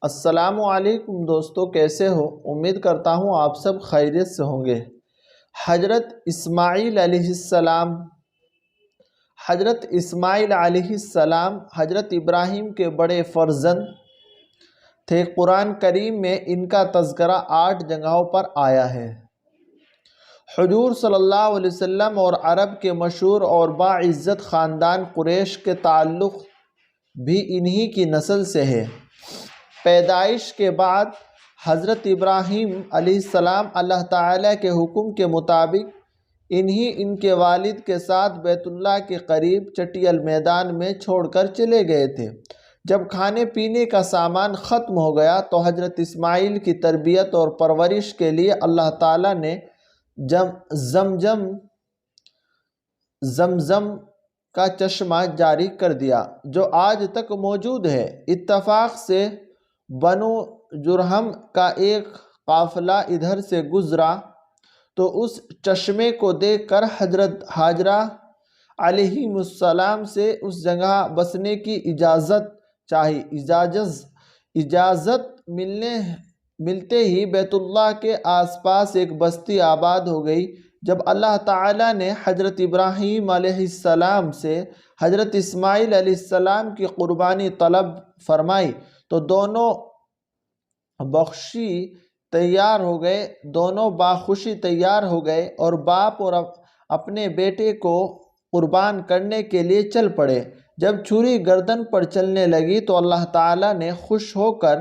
السلام علیکم دوستو، کیسے ہو؟ امید کرتا ہوں آپ سب خیریت سے ہوں گے۔ حضرت اسماعیل علیہ السلام حضرت ابراہیم کے بڑے فرزند تھے۔ قرآن کریم میں ان کا تذکرہ 8 جگہوں پر آیا ہے۔ حضور صلی اللہ علیہ وسلم اور عرب کے مشہور اور باعزت خاندان قریش کے تعلق بھی انہی کی نسل سے ہے۔ پیدائش کے بعد حضرت ابراہیم علیہ السلام اللہ تعالیٰ کے حکم کے مطابق ان کے والد کے ساتھ بیت اللہ کے قریب چٹیل میدان میں چھوڑ کر چلے گئے تھے۔ جب کھانے پینے کا سامان ختم ہو گیا تو حضرت اسماعیل کی تربیت اور پرورش کے لیے اللہ تعالیٰ نے زمزم کا چشمہ جاری کر دیا، جو آج تک موجود ہے۔ اتفاق سے بنو جرہم کا ایک قافلہ ادھر سے گزرا تو اس چشمے کو دیکھ کر حضرت ہاجرہ علیہ السلام سے اس جگہ بسنے کی اجازت چاہی۔ اجازت ملتے ہی بیت اللہ کے آس پاس ایک بستی آباد ہو گئی۔ جب اللہ تعالیٰ نے حضرت ابراہیم علیہ السلام سے حضرت اسماعیل علیہ السلام کی قربانی طلب فرمائی تو دونوں باخوشی تیار ہو گئے اور باپ اور اپنے بیٹے کو قربان کرنے کے لیے چل پڑے۔ جب چھری گردن پر چلنے لگی تو اللہ تعالیٰ نے خوش ہو کر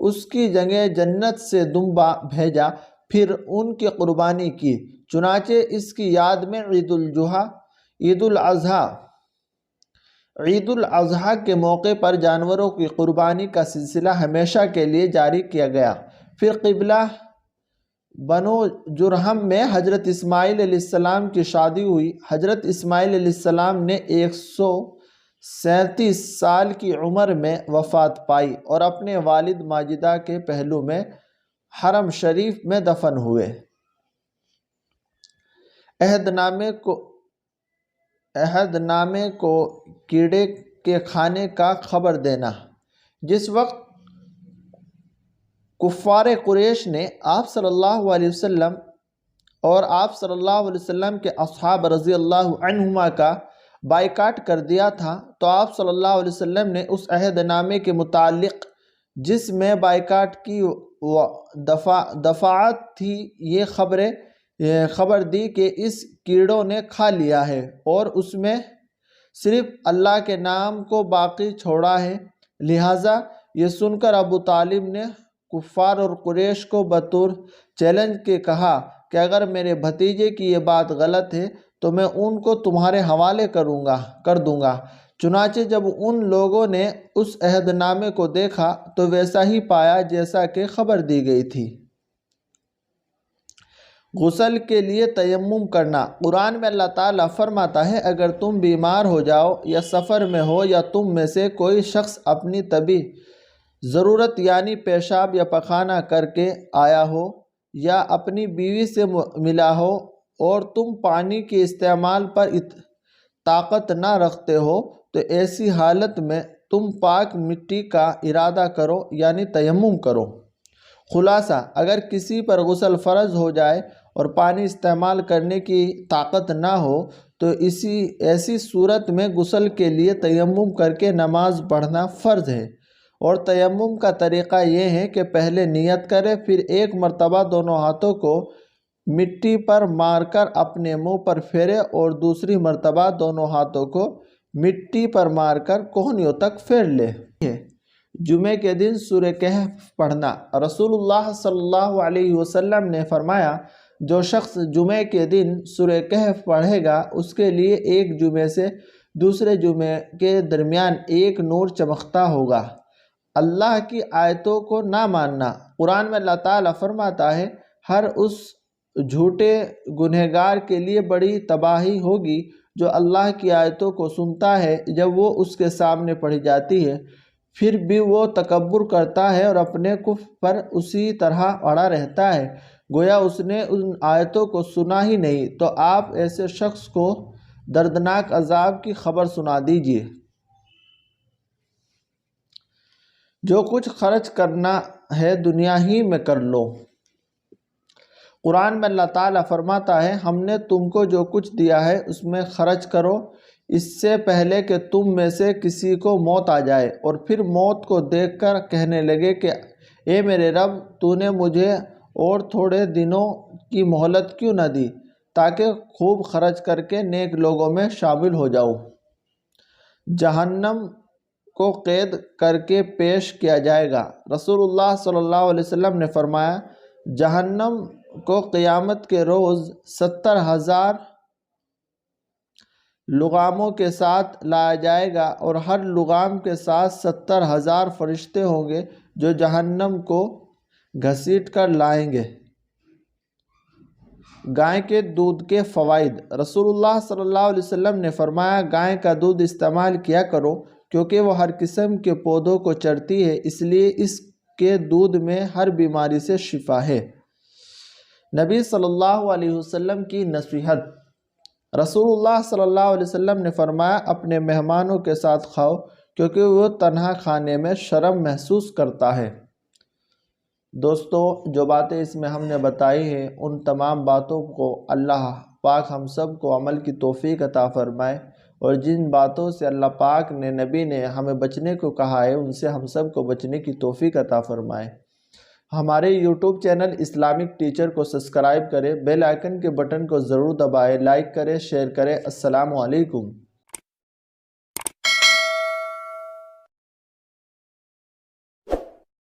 اس کی جگہ جنت سے دمبا بھیجا، پھر ان کی قربانی کی۔ چنانچہ اس کی یاد میں عید الاضحیٰ کے موقع پر جانوروں کی قربانی کا سلسلہ ہمیشہ کے لیے جاری کیا گیا۔ پھر قبلہ بنو جرہم میں حضرت اسماعیل علیہ السلام کی شادی ہوئی۔ حضرت اسماعیل علیہ السلام نے 137 سال کی عمر میں وفات پائی اور اپنے والد ماجدہ کے پہلو میں حرم شریف میں دفن ہوئے۔ عہد نامے کو کیڑے کے کھانے کا خبر دینا۔ جس وقت کفار قریش نے آپ صلی اللہ علیہ وسلم اور آپ صلی اللہ علیہ وسلم کے اصحاب رضی اللہ عنہما کا بائیکاٹ کر دیا تھا تو آپ صلی اللہ علیہ وسلم نے اس عہد نامے کے متعلق جس میں بائیکاٹ کی دفعات تھی یہ خبر دی کہ اس کیڑوں نے کھا لیا ہے اور اس میں صرف اللہ کے نام کو باقی چھوڑا ہے۔ لہٰذا یہ سن کر ابو طالب نے کفار اور قریش کو بطور چیلنج کے کہا کہ اگر میرے بھتیجے کی یہ بات غلط ہے تو میں ان کو تمہارے حوالے کر دوں گا۔ چنانچہ جب ان لوگوں نے اس عہد نامے کو دیکھا تو ویسا ہی پایا جیسا کہ خبر دی گئی تھی۔ غسل کے لیے تیمم کرنا۔ قرآن میں اللہ تعالیٰ فرماتا ہے، اگر تم بیمار ہو جاؤ یا سفر میں ہو یا تم میں سے کوئی شخص اپنی طبی ضرورت یعنی پیشاب یا پخانہ کر کے آیا ہو یا اپنی بیوی سے ملا ہو اور تم پانی کے استعمال پر طاقت نہ رکھتے ہو تو ایسی حالت میں تم پاک مٹی کا ارادہ کرو یعنی تیمم کرو۔ خلاصہ، اگر کسی پر غسل فرض ہو جائے اور پانی استعمال کرنے کی طاقت نہ ہو تو ایسی صورت میں غسل کے لیے تیمم کر کے نماز پڑھنا فرض ہے۔ اور تیمم کا طریقہ یہ ہے کہ پہلے نیت کرے، پھر ایک مرتبہ دونوں ہاتھوں کو مٹی پر مار کر اپنے منہ پر پھیرے اور دوسری مرتبہ دونوں ہاتھوں کو مٹی پر مار کر کوہنیوں تک پھیر لے۔ جمعے کے دن سورہ کہف پڑھنا۔ رسول اللہ صلی اللہ علیہ وسلم نے فرمایا، جو شخص جمعے کے دن سورہ کہف پڑھے گا اس کے لیے ایک جمعے سے دوسرے جمعے کے درمیان ایک نور چمکتا ہوگا۔ اللہ کی آیتوں کو نہ ماننا۔ قرآن میں اللہ تعالیٰ فرماتا ہے، ہر اس جھوٹے گنہگار کے لیے بڑی تباہی ہوگی جو اللہ کی آیتوں کو سنتا ہے، جب وہ اس کے سامنے پڑھی جاتی ہے پھر بھی وہ تکبر کرتا ہے اور اپنے کفر پر اسی طرح اڑا رہتا ہے گویا اس نے ان آیتوں کو سنا ہی نہیں، تو آپ ایسے شخص کو دردناک عذاب کی خبر سنا دیجیے۔ جو کچھ خرچ کرنا ہے دنیا ہی میں کر لو۔ قرآن میں اللہ تعالیٰ فرماتا ہے ہم نے تم کو جو کچھ دیا ہے اس میں خرچ کرو اس سے پہلے کہ تم میں سے کسی کو موت آ جائے اور پھر موت کو دیکھ کر کہنے لگے کہ اے میرے رب تو نے مجھے اور تھوڑے دنوں کی مہلت کیوں نہ دی تاکہ خوب خرچ کر کے نیک لوگوں میں شامل ہو جاؤ۔ جہنم کو قید کر کے پیش کیا جائے گا۔ رسول اللہ صلی اللہ علیہ وسلم نے فرمایا جہنم کو قیامت کے روز 70,000 لغاموں کے ساتھ لایا جائے گا اور ہر لغام کے ساتھ 70,000 فرشتے ہوں گے جو جہنم کو گھسیٹ کر لائیں گے۔ گائے کے دودھ کے فوائد۔ رسول اللہ صلی اللہ علیہ وسلم نے فرمایا گائے کا دودھ استعمال کیا کرو کیونکہ وہ ہر قسم کے پودوں کو چرتی ہے، اس لیے اس کے دودھ میں ہر بیماری سے شفا ہے۔ نبی صلی اللہ علیہ وسلم کی نصیحت۔ رسول اللہ صلی اللہ علیہ وسلم نے فرمایا اپنے مہمانوں کے ساتھ کھاؤ کیونکہ وہ تنہا کھانے میں شرم محسوس کرتا ہے۔ دوستو جو باتیں اس میں ہم نے بتائی ہیں ان تمام باتوں کو اللہ پاک ہم سب کو عمل کی توفیق عطا فرمائے، اور جن باتوں سے اللہ پاک نے نبی نے ہمیں بچنے کو کہا ہے ان سے ہم سب کو بچنے کی توفیق عطا فرمائے۔ ہمارے یوٹیوب چینل اسلامک ٹیچر کو سبسکرائب کریں، بیل آئیکن کے بٹن کو ضرور دبائیں، لائک کریں، شیئر کریں۔ السلام علیکم۔